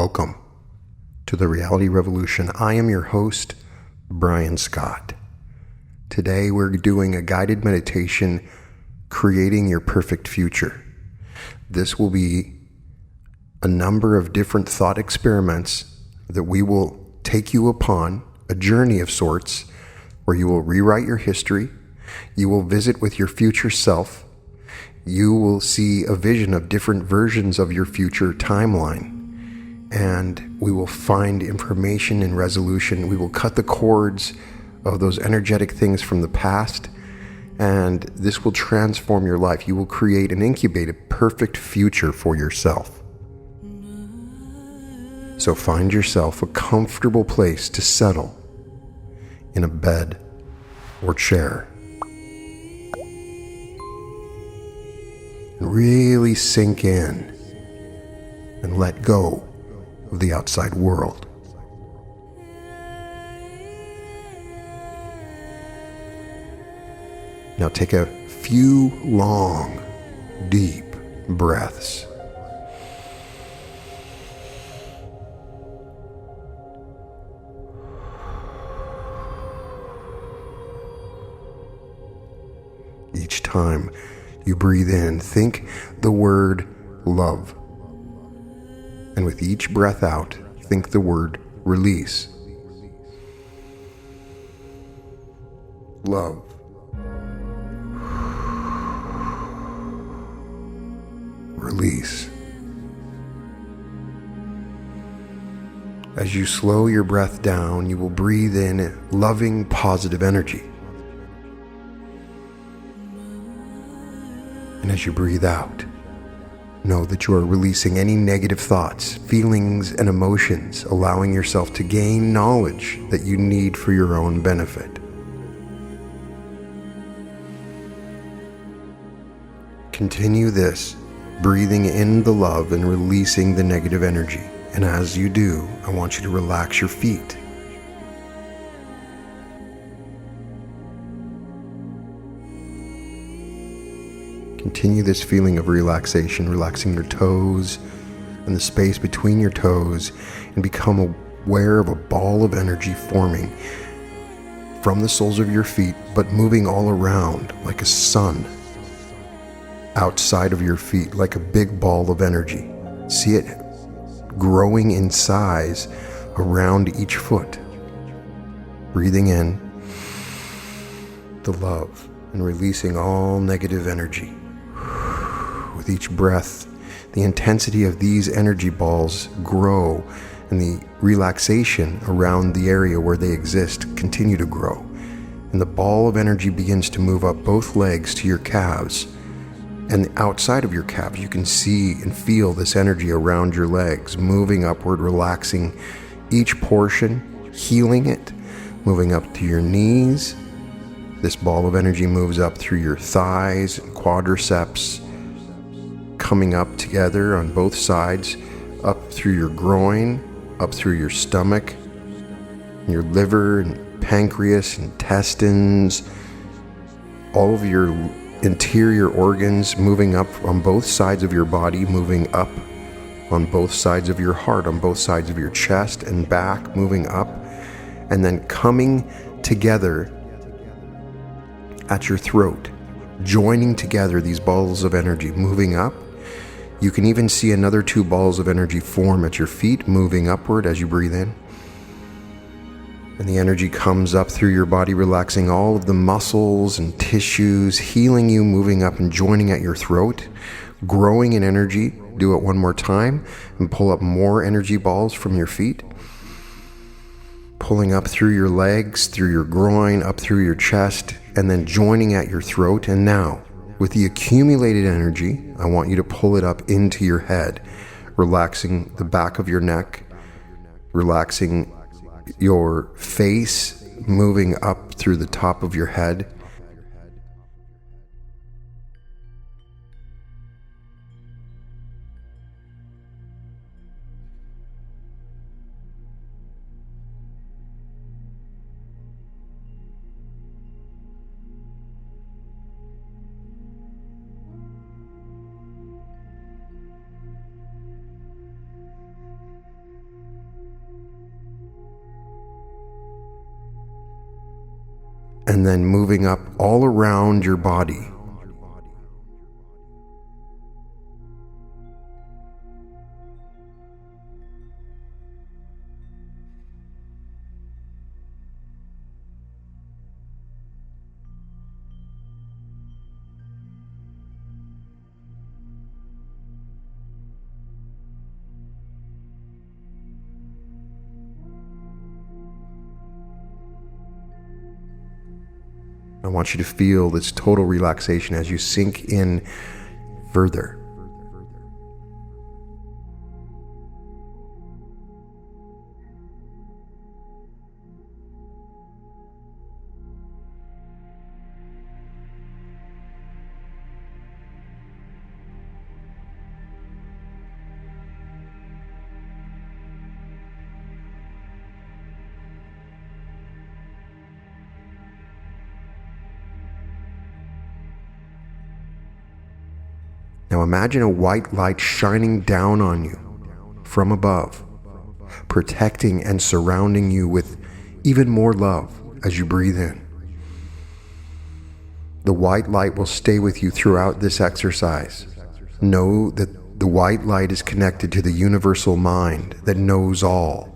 Welcome to the Reality Revolution. I am your host, Brian Scott. Today we're doing a guided meditation, creating your perfect future. This will be a number of different thought experiments that we will take you upon, a journey of sorts, where you will rewrite your history, you will visit with your future self, you will see a vision of different versions of your future timeline, and we will find information and resolution. We will cut the cords of those energetic things from the past, and this will transform your life. You will create and incubate a perfect future for yourself. So find yourself a comfortable place to settle in a bed or chair. Really sink in and let go of the outside world. Now take a few long, deep breaths. Each time you breathe in, think the word love. And with each breath out, think the word release. Love. Release. As you slow your breath down, you will breathe in loving, positive energy. And as you breathe out, know that you are releasing any negative thoughts, feelings, and emotions, allowing yourself to gain knowledge that you need for your own benefit. Continue this, breathing in the love and releasing the negative energy. And as you do, I want you to relax your feet. Continue this feeling of relaxation, relaxing your toes and the space between your toes, and become aware of a ball of energy forming from the soles of your feet, but moving all around like a sun outside of your feet, like a big ball of energy. See it growing in size around each foot. Breathing in the love and releasing all negative energy. With each breath, the intensity of these energy balls grow, and the relaxation around the area where they exist continue to grow. And the ball of energy begins to move up both legs to your calves. And outside of your calves, you can see and feel this energy around your legs, moving upward, relaxing each portion, healing it, moving up to your knees. This ball of energy moves up through your thighs and quadriceps, coming up together on both sides, up through your groin, up through your stomach, your liver and pancreas, intestines, all of your interior organs, moving up on both sides of your body, moving up on both sides of your heart, on both sides of your chest and back, moving up, and then coming together at your throat, joining together these balls of energy, moving up. You can even see another two balls of energy form at your feet, moving upward as you breathe in. And the energy comes up through your body, relaxing all of the muscles and tissues, healing you, moving up and joining at your throat, growing in energy. Do it one more time and pull up more energy balls from your feet. Pulling up through your legs, through your groin, up through your chest, and then joining at your throat. And now, with the accumulated energy, I want you to pull it up into your head, relaxing the back of your neck, relaxing your face, moving up through the top of your head. and then moving up all around your body. I want you to feel this total relaxation as you sink in further. Now imagine a white light shining down on you from above, protecting and surrounding you with even more love as you breathe in. The white light will stay with you throughout this exercise. Know that the white light is connected to the universal mind that knows all.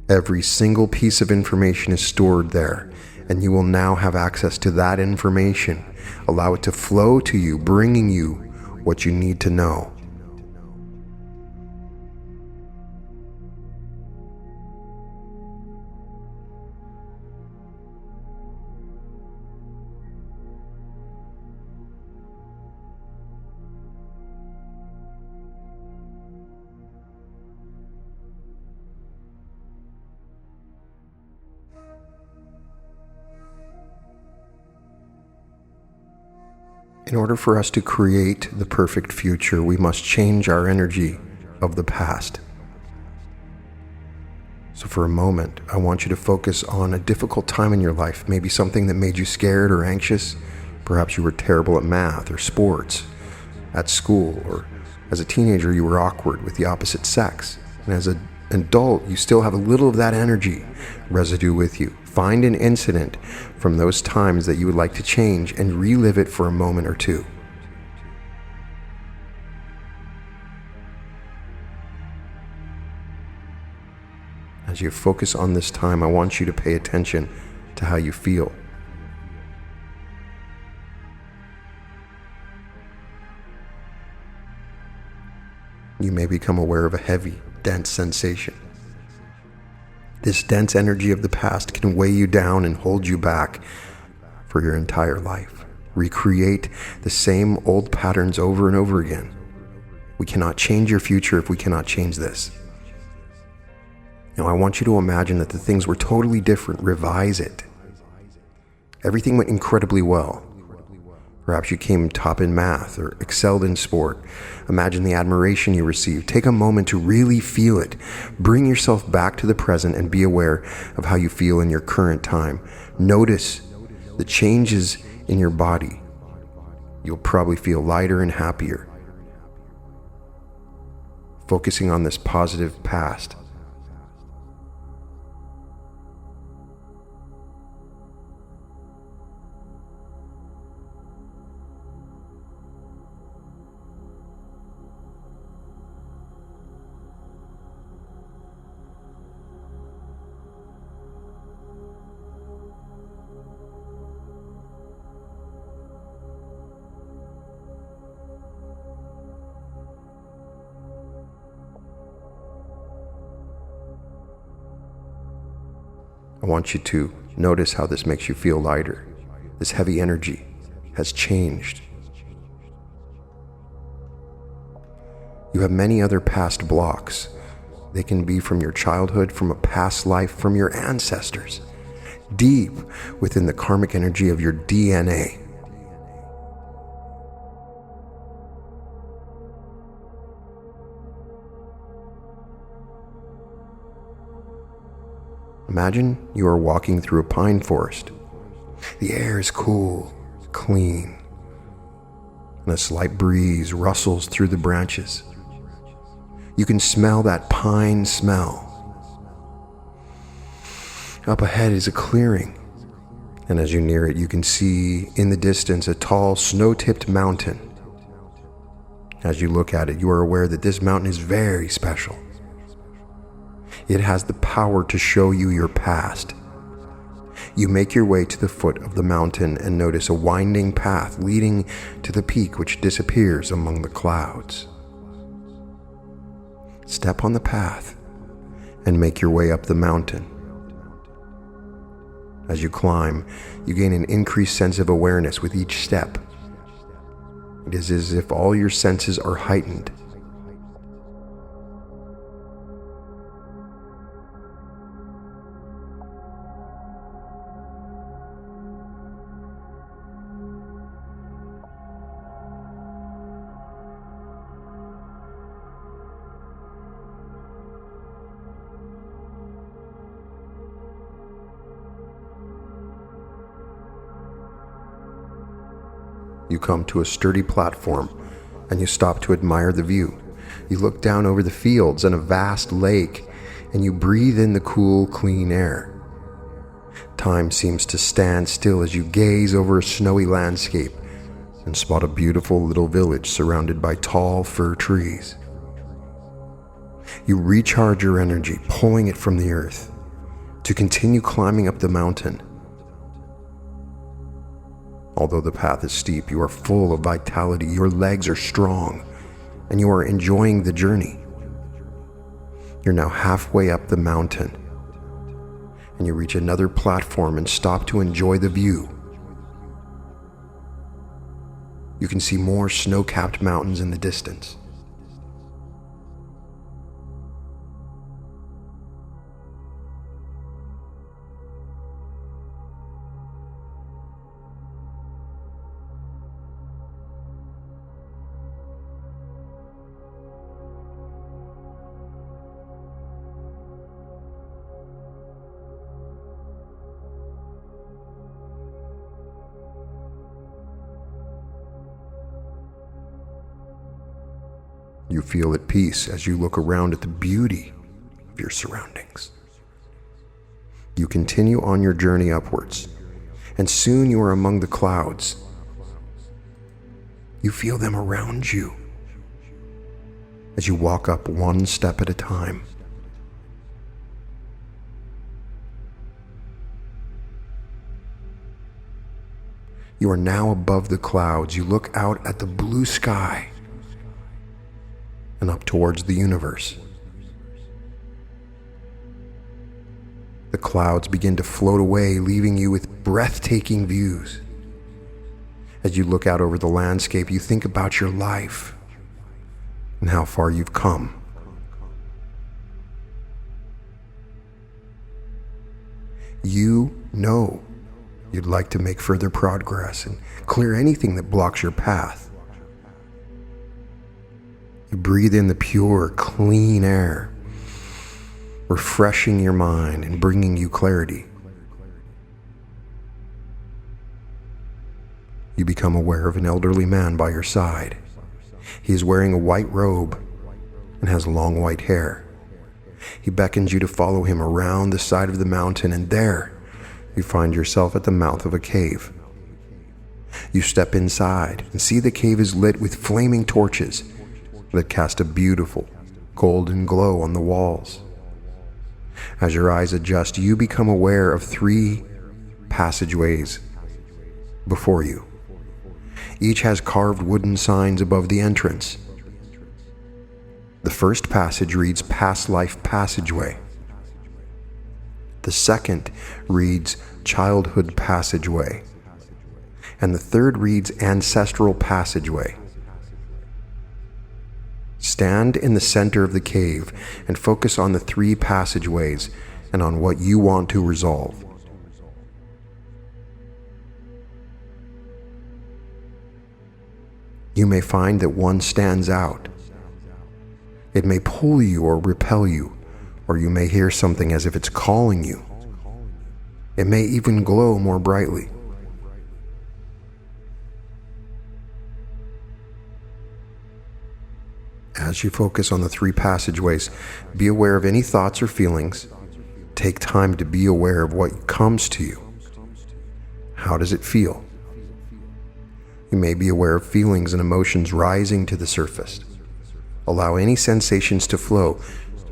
Every single piece of information is stored there, and you will now have access to that information. Allow it to flow to you, bringing you what you need to know. In order for us to create the perfect future, we must change our energy of the past. So for a moment, I want you to focus on a difficult time in your life, maybe something that made you scared or anxious. Perhaps you were terrible at math or sports, at school, or as a teenager you were awkward with the opposite sex. And as an adult, you still have a little of that energy residue with you. Find an incident from those times that you would like to change and relive it for a moment or two. As you focus on this time, I want you to pay attention to how you feel. You may become aware of a heavy, dense sensation. This dense energy of the past can weigh you down and hold you back for your entire life. Recreate the same old patterns over and over again. We cannot change your future if we cannot change this. Now I want you to imagine that the things were totally different. Revise it. Everything went incredibly well. Perhaps you came top in math or excelled in sport. Imagine the admiration you received. Take a moment to really feel it. Bring yourself back to the present and be aware of how you feel in your current time. Notice the changes in your body. You'll probably feel lighter and happier. Focusing on this positive past. I want you to notice how this makes you feel lighter. This heavy energy has changed. You have many other past blocks. They can be from your childhood, from a past life, from your ancestors, deep within the karmic energy of your DNA. Imagine you are walking through a pine forest. The air is cool, clean, and a slight breeze rustles through the branches. You can smell that pine smell. Up ahead is a clearing And as you near it, you can see in the distance a tall, snow-tipped mountain. As you look at it, you are aware that this mountain is very special. It has the power to show you your past. You make your way to the foot of the mountain and notice a winding path leading to the peak, which disappears among the clouds. Step on the path and make your way up the mountain. As you climb, you gain an increased sense of awareness with each step. It is as if all your senses are heightened. You come to a sturdy platform and you stop to admire the view. You look down over the fields and a vast lake, and you breathe in the cool, clean air. Time seems to stand still as you gaze over a snowy landscape and spot a beautiful little village surrounded by tall fir trees. You recharge your energy, pulling it from the earth, to continue climbing up the mountain. Although the path is steep, you are full of vitality, your legs are strong, and you are enjoying the journey. You're now halfway up the mountain, and you reach another platform and stop to enjoy the view. You can see more snow-capped mountains in the distance. You feel at peace as you look around at the beauty of your surroundings. You continue on your journey upwards, and soon you are among the clouds. You feel them around you as you walk up one step at a time. You are now above the clouds. You look out at the blue sky and up towards the universe. The clouds begin to float away, leaving you with breathtaking views. As you look out over the landscape, you think about your life and how far you've come. You know you'd like to make further progress and clear anything that blocks your path. You breathe in the pure, clean air, refreshing your mind and bringing you clarity. You become aware of an elderly man by your side. He is wearing a white robe and has long white hair. He beckons you to follow him around the side of the mountain, and there you find yourself at the mouth of a cave. You step inside and see the cave is lit with flaming torches that cast a beautiful golden glow on the walls. As your eyes adjust, you become aware of 3 passageways before you. Each has carved wooden signs above the entrance. The first passage reads Past Life Passageway. The second reads Childhood Passageway. And the third reads Ancestral Passageway. Stand in the center of the cave and focus on the 3 passageways and on what you want to resolve. You may find that one stands out. It may pull you or repel you, or you may hear something as if it's calling you. It may even glow more brightly. As you focus on the 3 passageways, be aware of any thoughts or feelings. Take time to be aware of what comes to you. How does it feel? You may be aware of feelings and emotions rising to the surface. Allow any sensations to flow.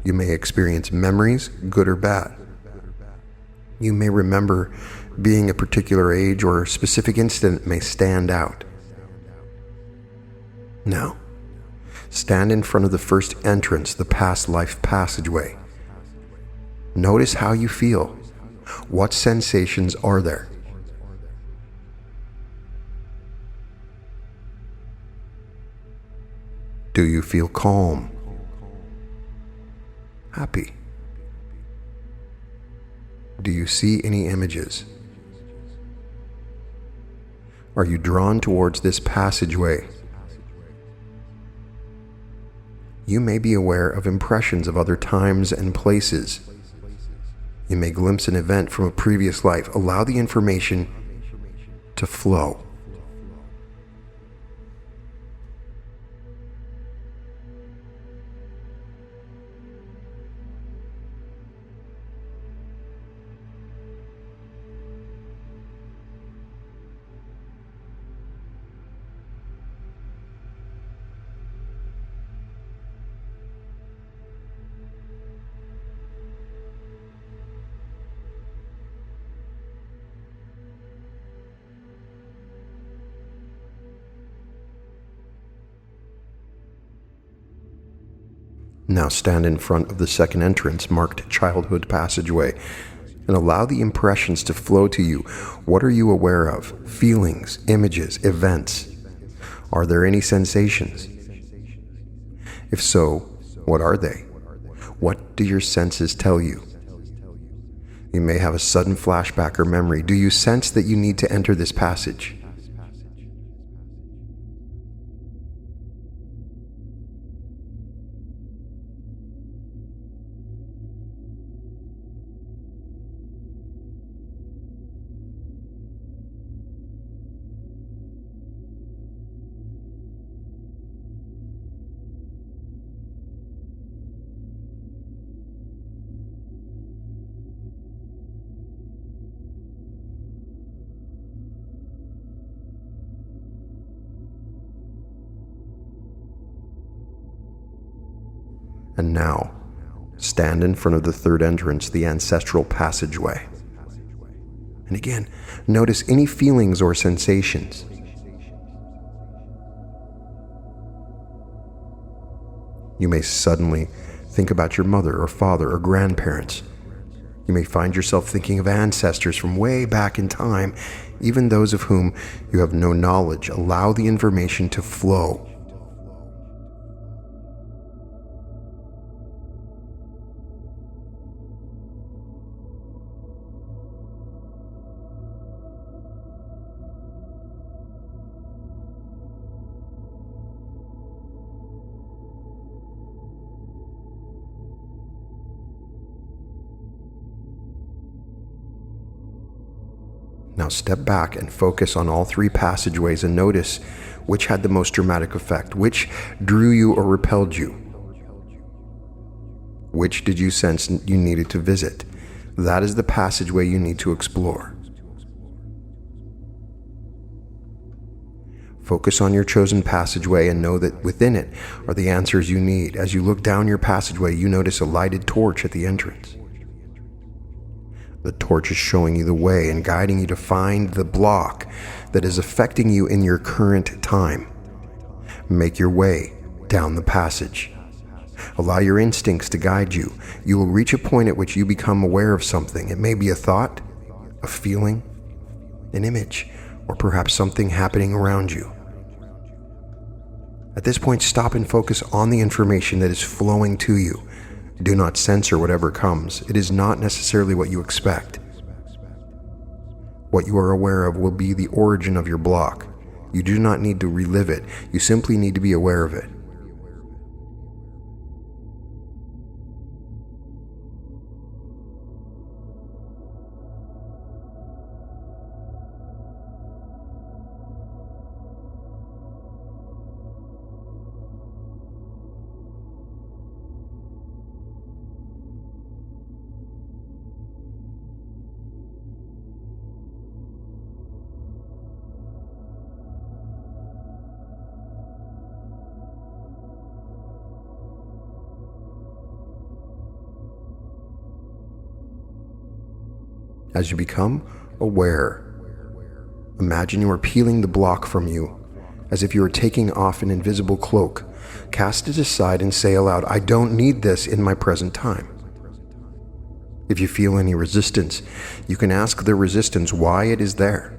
You may experience memories, good or bad. You may remember being a particular age, or a specific incident may stand out. Now, stand in front of the first entrance, the past life passageway. Notice how you feel. What sensations are there? Do you feel calm? Happy? Do you see any images? Are you drawn towards this passageway? You may be aware of impressions of other times and places. You may glimpse an event from a previous life. Allow the information to flow. Now stand in front of the second entrance, marked childhood passageway, and allow the impressions to flow to you. What are you aware of? Feelings, images, events. Are there any sensations? If so, what are they? What do your senses tell you? You may have a sudden flashback or memory. Do you sense that you need to enter this passage? And now, stand in front of the third entrance, the ancestral passageway. And again, notice any feelings or sensations. You may suddenly think about your mother or father or grandparents. You may find yourself thinking of ancestors from way back in time, even those of whom you have no knowledge. Allow the information to flow. Now step back and focus on all three passageways and notice which had the most dramatic effect, which drew you or repelled you. Which did you sense you needed to visit? That is the passageway you need to explore. Focus on your chosen passageway and know that within it are the answers you need. As you look down your passageway, you notice a lighted torch at the entrance. The torch is showing you the way and guiding you to find the block that is affecting you in your current time. Make your way down the passage. Allow your instincts to guide you. You will reach a point at which you become aware of something. It may be a thought, a feeling, an image, or perhaps something happening around you. At this point, stop and focus on the information that is flowing to you. Do not censor whatever comes. It is not necessarily what you expect. What you are aware of will be the origin of your block. You do not need to relive it. You simply need to be aware of it. As you become aware, imagine you are peeling the block from you, as if you were taking off an invisible cloak. Cast it aside and say aloud, "I don't need this in my present time." If you feel any resistance, you can ask the resistance why it is there.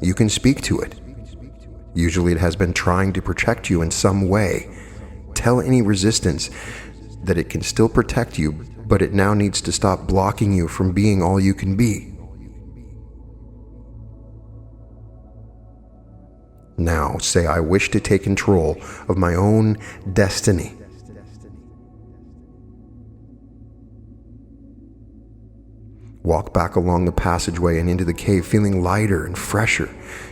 You can speak to it. Usually it has been trying to protect you in some way. Tell any resistance that it can still protect you, but it now needs to stop blocking you from being all you can be. Now say, "I wish to take control of my own destiny." Walk back along the passageway and into the cave, feeling lighter and fresher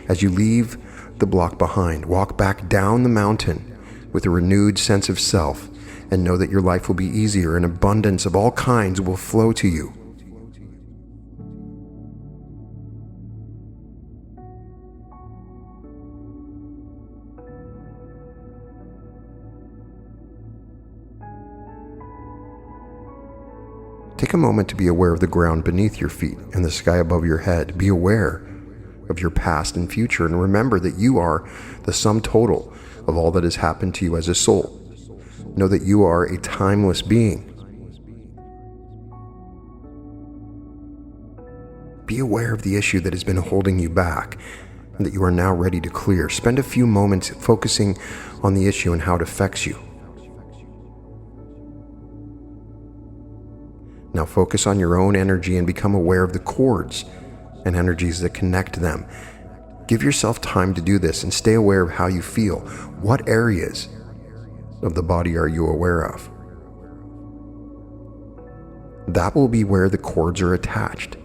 as you leave the block behind. Walk back down the mountain with a renewed sense of self, and know that your life will be easier and abundance of all kinds will flow to you. Take a moment to be aware of the ground beneath your feet and the sky above your head. Be aware of your past and future, and remember that you are the sum total of all that has happened to you as a soul. Know that you are a timeless being. Be aware of the issue that has been holding you back and that you are now ready to clear. Spend a few moments focusing on the issue and how it affects you. Now focus on your own energy and become aware of the cords and energies that connect them. Give yourself time to do this and stay aware of how you feel. What areas of the body are you aware of? That will be where the cords are attached.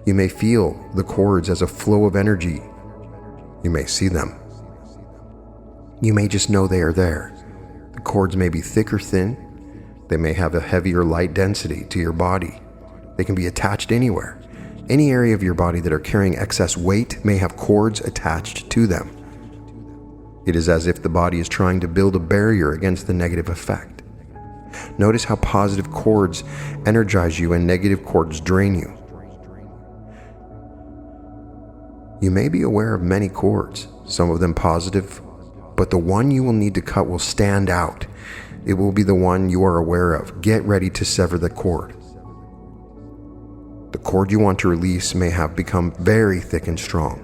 You may feel the cords as a flow of energy. You may see them. You may just know they are there. The cords may be thick or thin. They may have a heavy or light density to your body. They can be attached anywhere. Any area of your body that are carrying excess weight may have cords attached to them. It is as if the body is trying to build a barrier against the negative effect. Notice how positive cords energize you and negative cords drain you. You may be aware of many cords, some of them positive, but the one you will need to cut will stand out. It will be the one you are aware of. Get ready to sever the cord. The cord you want to release may have become very thick and strong,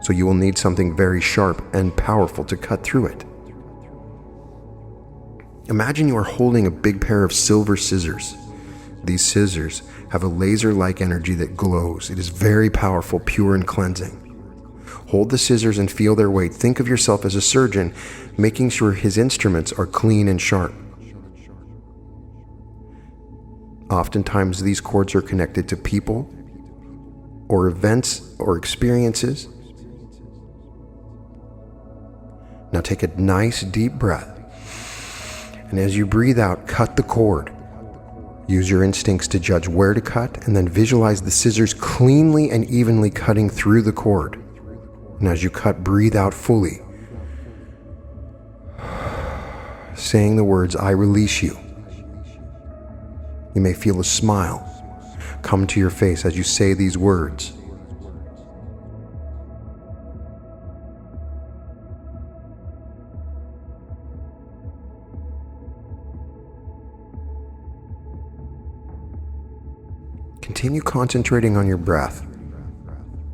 so you will need something very sharp and powerful to cut through it. Imagine you are holding a big pair of silver scissors. These scissors have a laser-like energy that glows. It is very powerful, pure, and cleansing. Hold the scissors and feel their weight. Think of yourself as a surgeon, making sure his instruments are clean and sharp. Oftentimes, these cords are connected to people or events or experiences. Now take a nice deep breath, and as you breathe out, cut the cord. Use your instincts to judge where to cut, and then visualize the scissors cleanly and evenly cutting through the cord. And as you cut, breathe out fully, saying the words, "I release you." You may feel a smile come to your face as you say these words. Continue concentrating on your breath.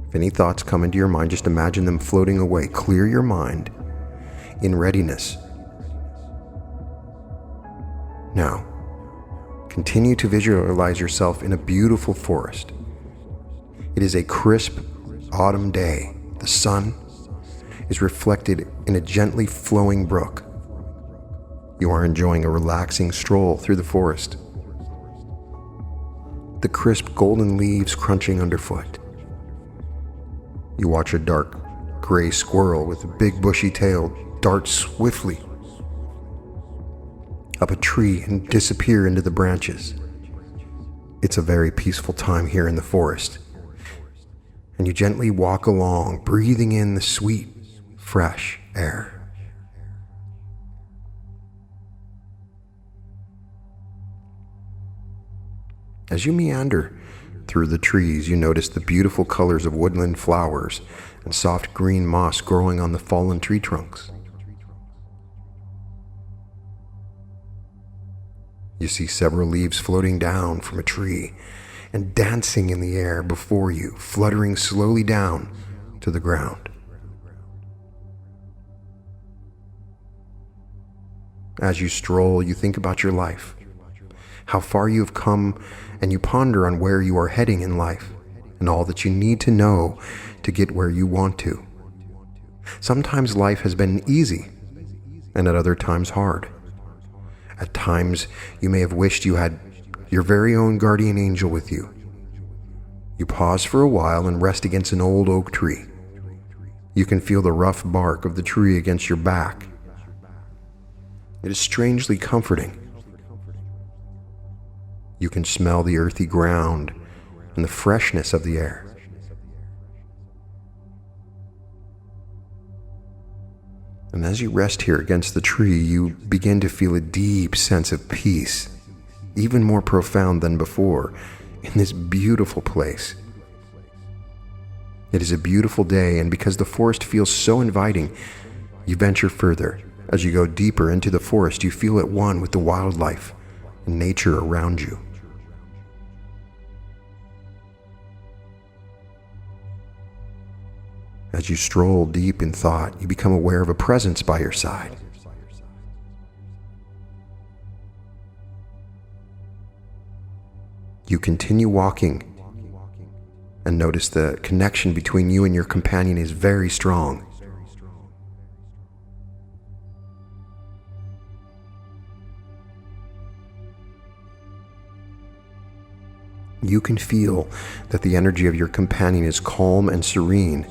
If any thoughts come into your mind, just imagine them floating away. Clear your mind in readiness. Now, continue to visualize yourself in a beautiful forest. It is a crisp autumn day. The sun is reflected in a gently flowing brook. You are enjoying a relaxing stroll through the forest. The crisp golden leaves crunching underfoot. You watch a dark gray squirrel with a big bushy tail dart swiftly up a tree and disappear into the branches. It's a very peaceful time here in the forest, and you gently walk along, breathing in the sweet, fresh air. As you meander Through the trees, you notice the beautiful colors of woodland flowers and soft green moss growing on the fallen tree trunks. You see several leaves floating down from a tree and dancing in the air before you, fluttering slowly down to the ground. As you stroll, you think about your life, how far you have come, and you ponder on where you are heading in life and all that you need to know to get where you want to. Sometimes life has been easy, and at other times hard. At times, you may have wished you had your very own guardian angel with you. You pause for a while and rest against an old oak tree. You can feel the rough bark of the tree against your back. It is strangely comforting. You can smell the earthy ground and the freshness of the air. And as you rest here against the tree, you begin to feel a deep sense of peace, even more profound than before, in this beautiful place. It is a beautiful day, and because the forest feels so inviting, you venture further. As you go deeper into the forest, you feel at one with the wildlife and nature around you. As you stroll deep in thought, you become aware of a presence by your side. You continue walking and notice the connection between you and your companion is very strong. You can feel that the energy of your companion is calm and serene,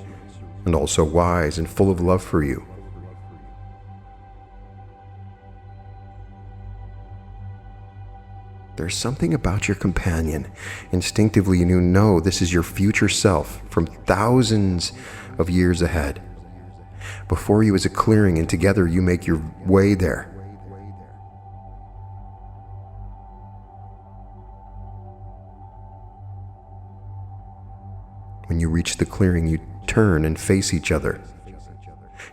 and also wise and full of love for you. There's something about your companion. Instinctively, you know this is your future self from thousands of years ahead. Before you is a clearing, and together you make your way there. When you reach the clearing, you turn and face each other.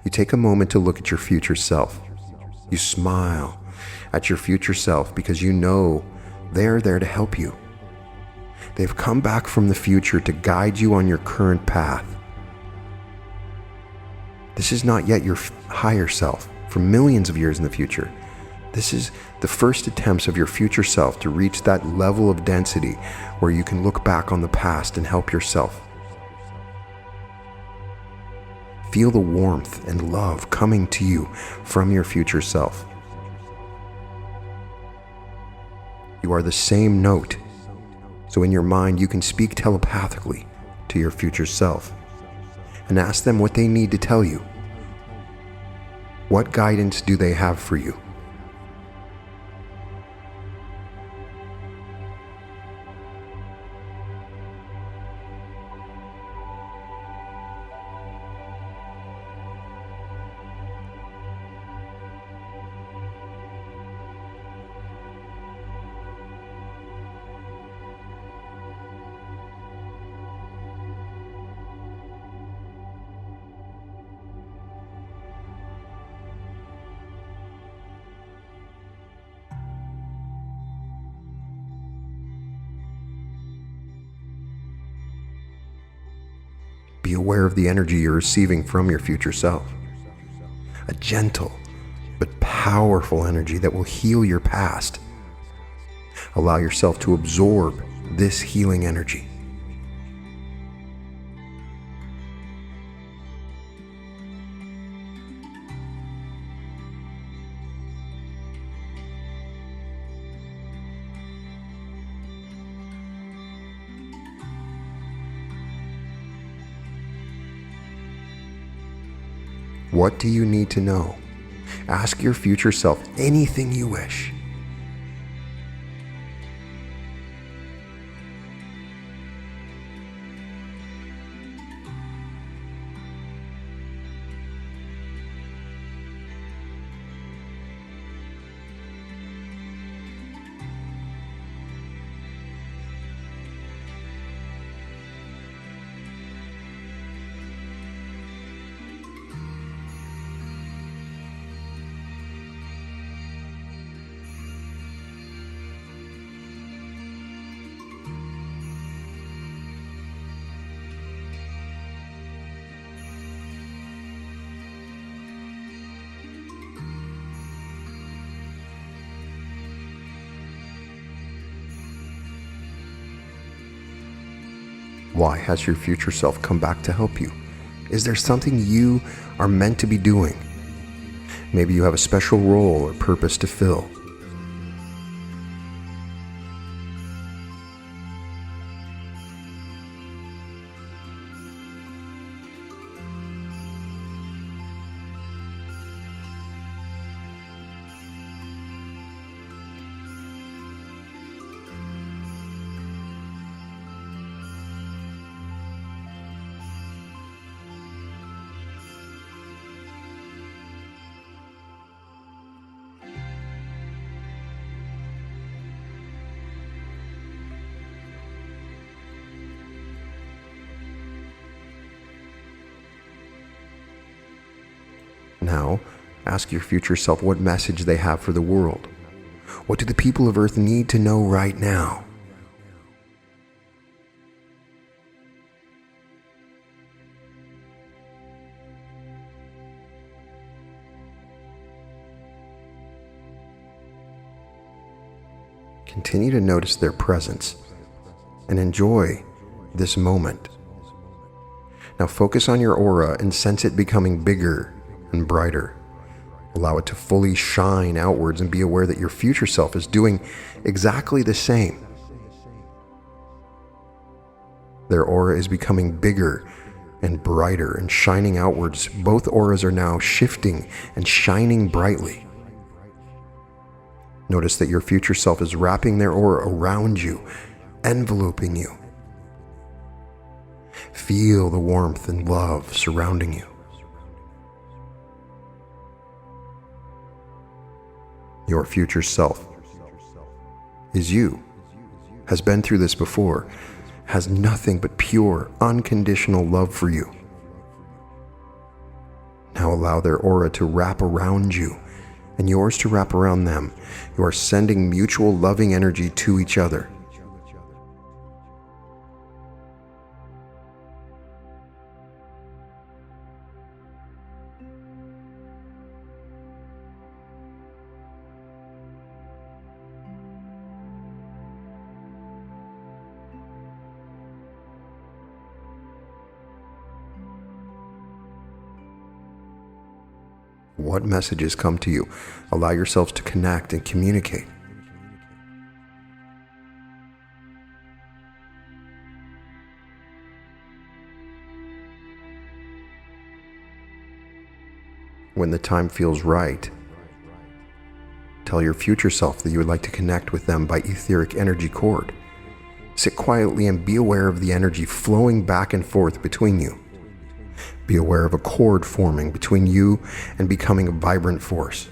You take a moment to look at your future self. You smile at your future self because you know they're there to help you. They've come back from the future to guide you on your current path. This is not yet your higher self from millions of years in the future. This is the first attempts of your future self to reach that level of density where you can look back on the past and help yourself. Feel the warmth and love coming to you from your future self. You are the same note, so in your mind you can speak telepathically to your future self and ask them what they need to tell you. What guidance do they have for you? Be aware of the energy you're receiving from your future self. A gentle but powerful energy that will heal your past. Allow yourself to absorb this healing energy. What do you need to know? Ask your future self anything you wish. Why has your future self come back to help you? Is there something you are meant to be doing? Maybe you have a special role or purpose to fill. Now, ask your future self what message they have for the world. What do the people of Earth need to know right now? Continue to notice their presence and enjoy this moment. Now focus on your aura and sense it becoming bigger and brighter. Allow it to fully shine outwards and be aware that your future self is doing exactly the same. Their aura is becoming bigger and brighter and shining outwards. Both auras are now shifting and shining brightly. Notice that your future self is wrapping their aura around you, enveloping you. Feel the warmth and love surrounding you. Your future self is you, has been through this before, has nothing but pure, unconditional love for you. Now allow their aura to wrap around you and yours to wrap around them. You are sending mutual loving energy to each other. What messages come to you? Allow yourselves to connect and communicate. When the time feels right, tell your future self that you would like to connect with them by etheric energy cord. Sit quietly and be aware of the energy flowing back and forth between you. Be aware of a cord forming between you and becoming a vibrant force.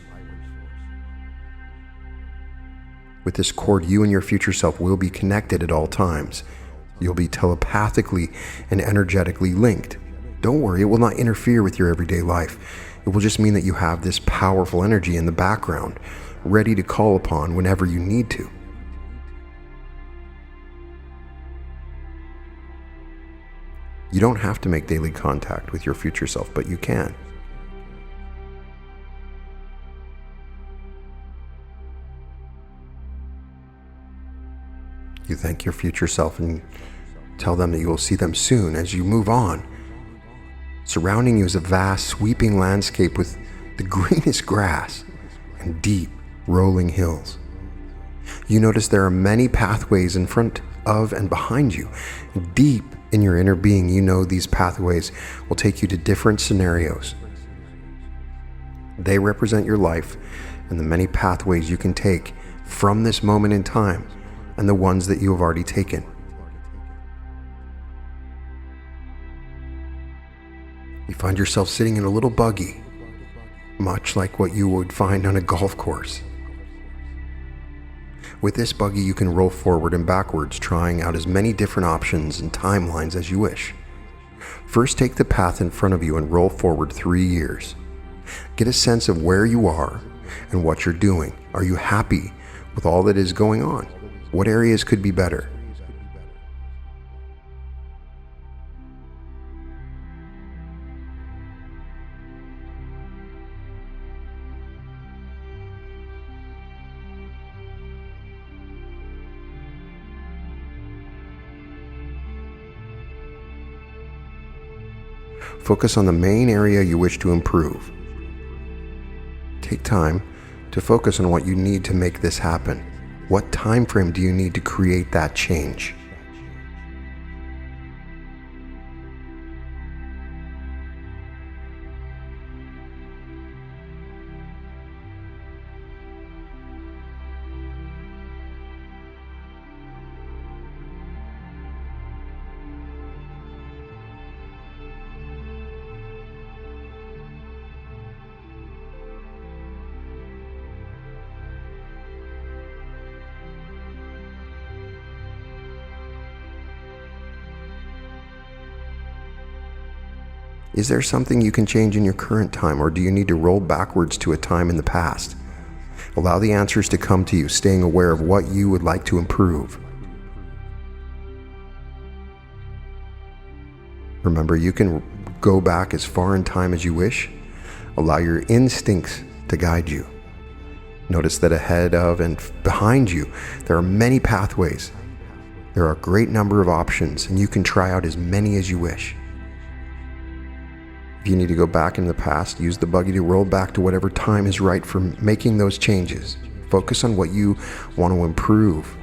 With this cord, you and your future self will be connected at all times. You'll be telepathically and energetically linked. Don't worry, it will not interfere with your everyday life. It will just mean that you have this powerful energy in the background, ready to call upon whenever you need to. You don't have to make daily contact with your future self, but you can. You thank your future self and tell them that you will see them soon as you move on. Surrounding you is a vast, sweeping landscape with the greenest grass and deep, rolling hills. You notice there are many pathways in front of and behind you. Deep in your inner being, you know these pathways will take you to different scenarios. They represent your life and the many pathways you can take from this moment in time and the ones that you have already taken. You find yourself sitting in a little buggy, much like what you would find on a golf course. With this buggy, you can roll forward and backwards, trying out as many different options and timelines as you wish. First, take the path in front of you and roll forward 3 years. Get a sense of where you are and what you're doing. Are you happy with all that is going on? What areas could be better? Focus on the main area you wish to improve. Take time to focus on what you need to make this happen. What time frame do you need to create that change? Is there something you can change in your current time, or do you need to roll backwards to a time in the past? Allow the answers to come to you, staying aware of what you would like to improve. Remember, you can go back as far in time as you wish. Allow your instincts to guide you. Notice that ahead of and behind you, there are many pathways. There are a great number of options, and you can try out as many as you wish. If you need to go back in the past, use the buggy to roll back to whatever time is right for making those changes. Focus on what you want to improve.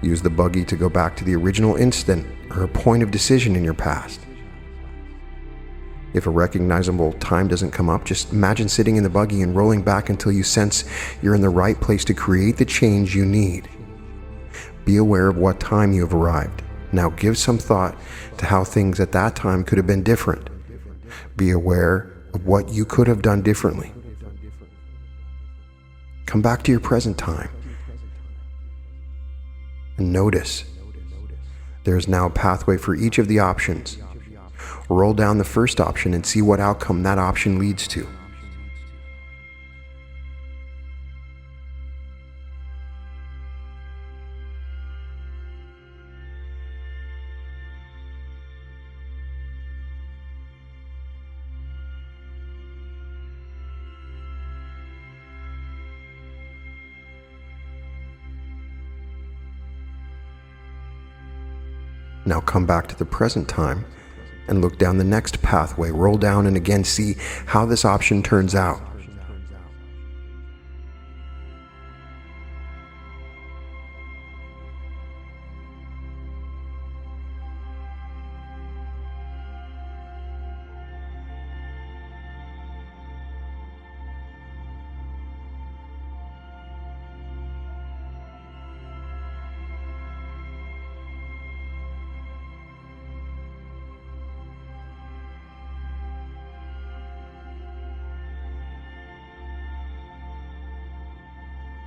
Use the buggy to go back to the original instant or a point of decision in your past. If a recognizable time doesn't come up, just imagine sitting in the buggy and rolling back until you sense you're in the right place to create the change you need. Be aware of what time you have arrived. Now give some thought to how things at that time could have been different. Be aware of what you could have done differently. Come back to your present time and notice there is now a pathway for each of the options. Roll down the first option and see what outcome that option leads to. Now come back to the present time and look down the next pathway. Roll down and again see how this option turns out.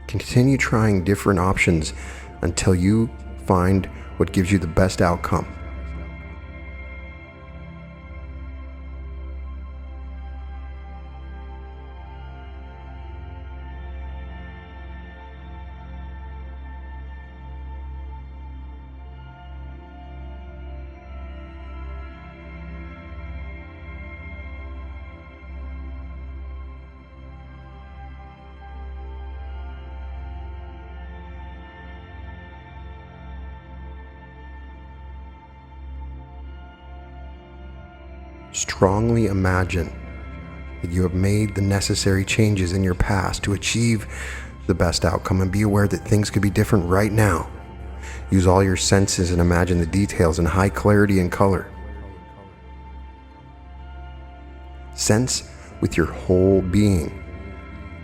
Continue trying different options until you find what gives you the best outcome. Strongly imagine that you have made the necessary changes in your past to achieve the best outcome, and be aware that things could be different right now. Use all your senses and imagine the details in high clarity and color. Sense with your whole being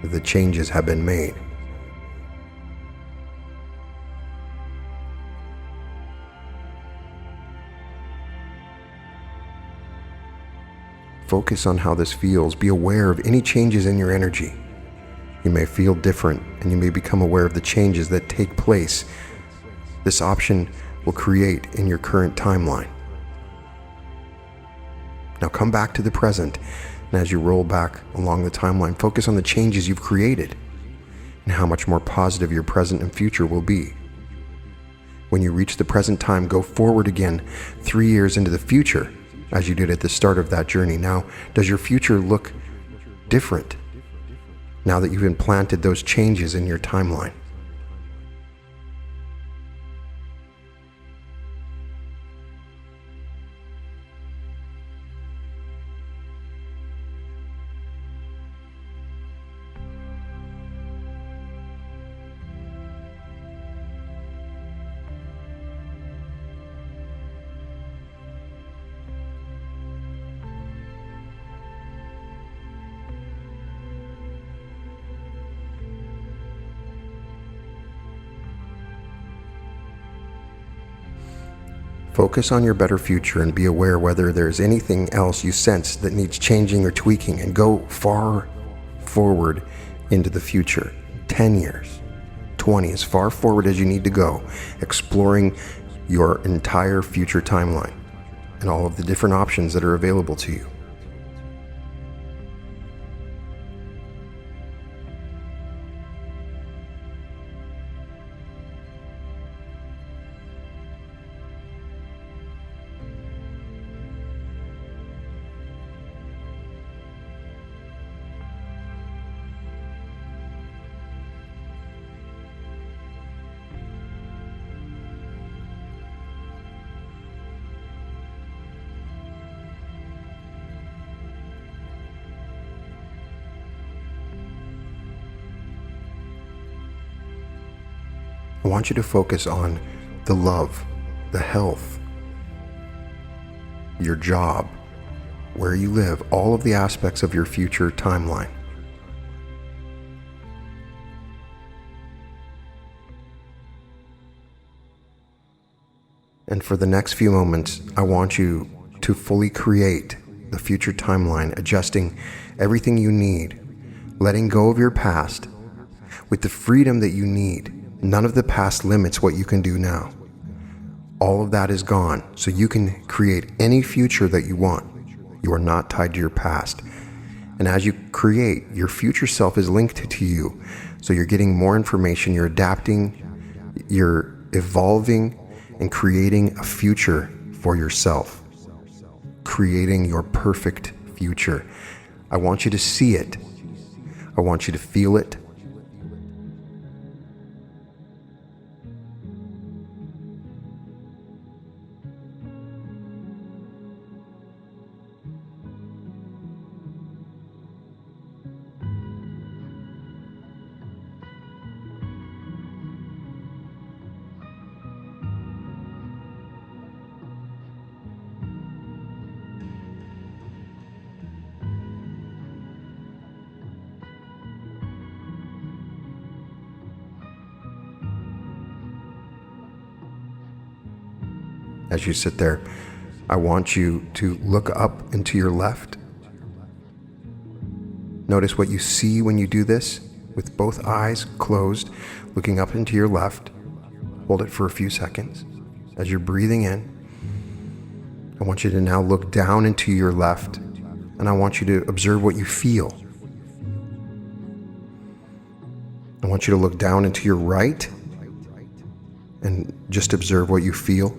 that the changes have been made. Focus on how this feels. Be aware of any changes in your energy. You may feel different, and you may become aware of the changes that take place this option will create in your current timeline. Now come back to the present, and as you roll back along the timeline, focus on the changes you've created and how much more positive your present and future will be. When you reach the present time, go forward again 3 years into the future, as you did at the start of that journey. Now, does your future look different now that you've implanted those changes in your timeline? Focus on your better future and be aware whether there's anything else you sense that needs changing or tweaking, and go far forward into the future. 10 years, 20, as far forward as you need to go, exploring your entire future timeline and all of the different options that are available to you. I want you to focus on the love, the health, your job, where you live, all of the aspects of your future timeline. And for the next few moments, I want you to fully create the future timeline, adjusting everything you need, letting go of your past with the freedom that you need. None of the past limits what you can do now. All of that is gone, so you can create any future that you want. You are not tied to your past. And as you create, your future self is linked to you. So you're getting more information, you're adapting, you're evolving, and creating a future for yourself. Creating your perfect future. I want you to see it. I want you to feel it. As you sit there, I want you to look up and to your left. Notice what you see when you do this, with both eyes closed, looking up into your left. Hold it for a few seconds. As you're breathing in, I want you to now look down into your left, and I want you to observe what you feel. I want you to look down into your right and just observe what you feel.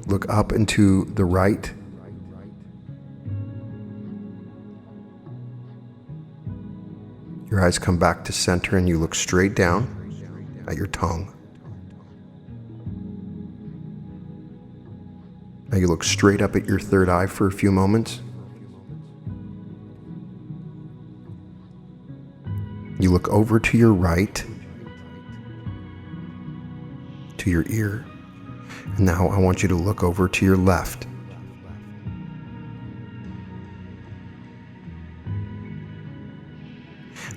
Look up into the right. Your eyes come back to center and you look straight down at your tongue. Now you look straight up at your third eye for a few moments. You look over to your right, to your ear. And now I want you to look over to your left.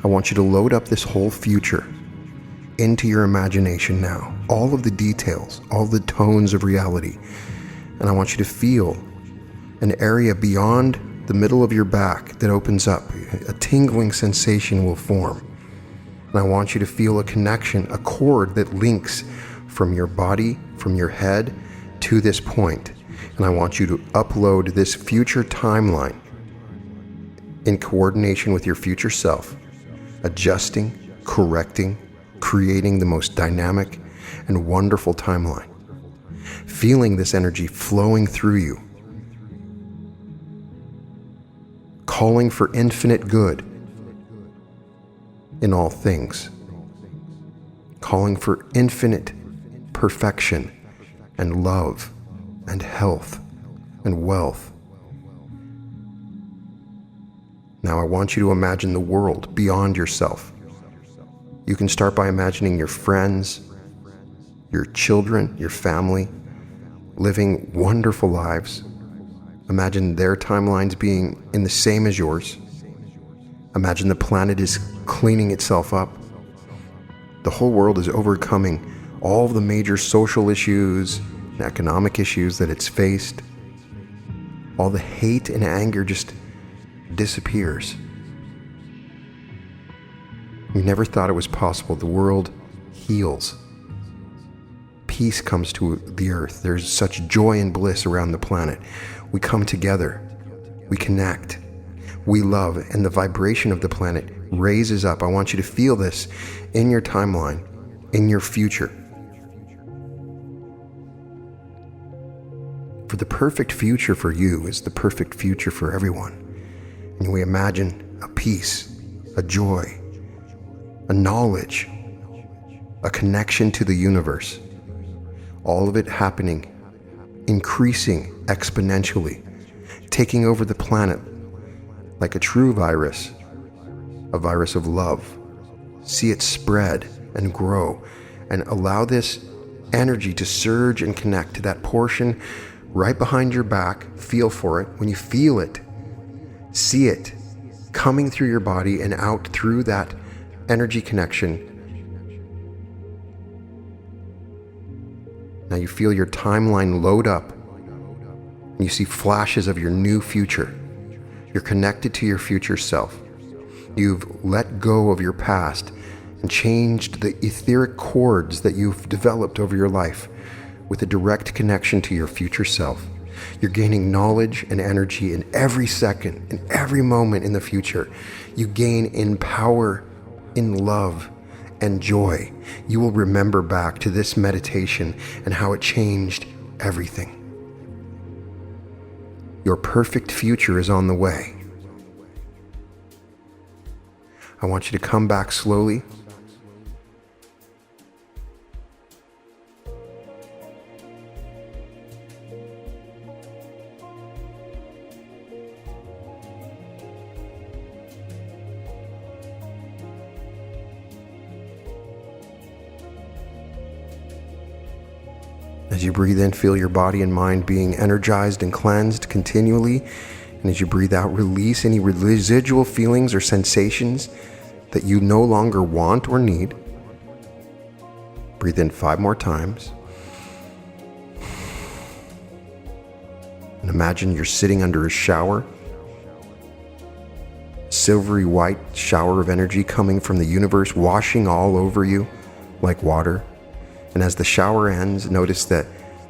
I want you to load up this whole future into your imagination now. All of the details, all the tones of reality. And I want you to feel an area beyond the middle of your back that opens up. A tingling sensation will form. And I want you to feel a connection, a cord that links from your body, from your head to this point. And I want you to upload this future timeline in coordination with your future self, adjusting, correcting, creating the most dynamic and wonderful timeline. Feeling this energy flowing through you, calling for infinite good in all things, calling for infinite perfection and love and health and wealth. Now I want you to imagine the world beyond yourself. You can start by imagining your friends, your children, your family, living wonderful lives. Imagine their timelines being in the same as yours. Imagine the planet is cleaning itself up. The whole world is overcoming all of the major social issues, economic issues that it's faced, all the hate and anger just disappears. You never thought it was possible. The world heals. Peace comes to the earth. There's such joy and bliss around the planet. We come together. We connect. We love. And the vibration of the planet raises up. I want you to feel this in your timeline, in your future. For the perfect future for you is the perfect future for everyone. And we imagine a peace, a joy, a knowledge, a connection to the universe. All of it happening, increasing exponentially, taking over the planet like a true virus, a virus of love. See it spread and grow, and allow this energy to surge and connect to that portion right behind your back. Feel for it. When you feel it, see it coming through your body and out through that energy connection. Now you feel your timeline load up, and you see flashes of your new future. You're connected to your future self. You've let go of your past and changed the etheric chords that you've developed over your life with a direct connection to your future self. You're gaining knowledge and energy in every second, in every moment in the future. You gain in power, in love, and joy. You will remember back to this meditation and how it changed everything. Your perfect future is on the way. I want you to come back slowly. As you breathe in, feel your body and mind being energized and cleansed continually. And as you breathe out, release any residual feelings or sensations that you no longer want or need. Breathe in 5 more times. And imagine you're sitting under a shower. Silvery white shower of energy coming from the universe, washing all over you like water. And as the shower ends, notice that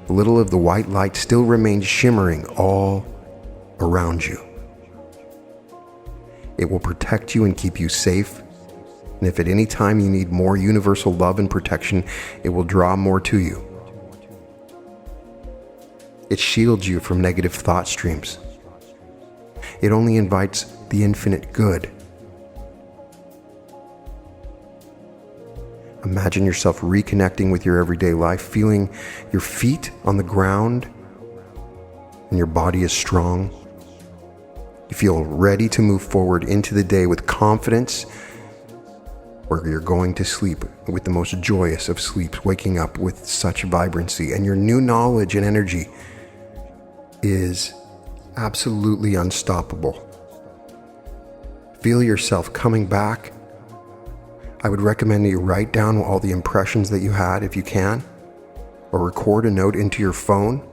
a little of the white light still remains shimmering all around you. It will protect you and keep you safe. And if at any time you need more universal love and protection, it will draw more to you. It shields you from negative thought streams. It only invites the infinite good. Imagine yourself reconnecting with your everyday life, feeling your feet on the ground and your body is strong. You feel ready to move forward into the day with confidence, where you're going to sleep with the most joyous of sleeps, waking up with such vibrancy, and your new knowledge and energy is absolutely unstoppable. Feel yourself coming back. I would recommend that you write down all the impressions that you had if you can, or record a note into your phone.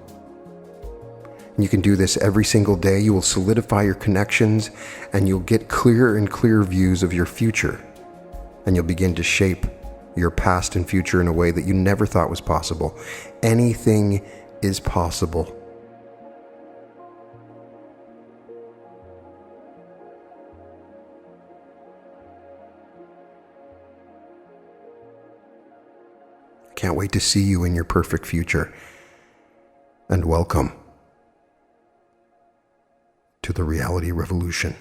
And you can do this every single day. You will solidify your connections, and you'll get clearer and clearer views of your future. And you'll begin to shape your past and future in a way that you never thought was possible. Anything is possible. Can't wait to see you in your perfect future. And welcome to the reality revolution.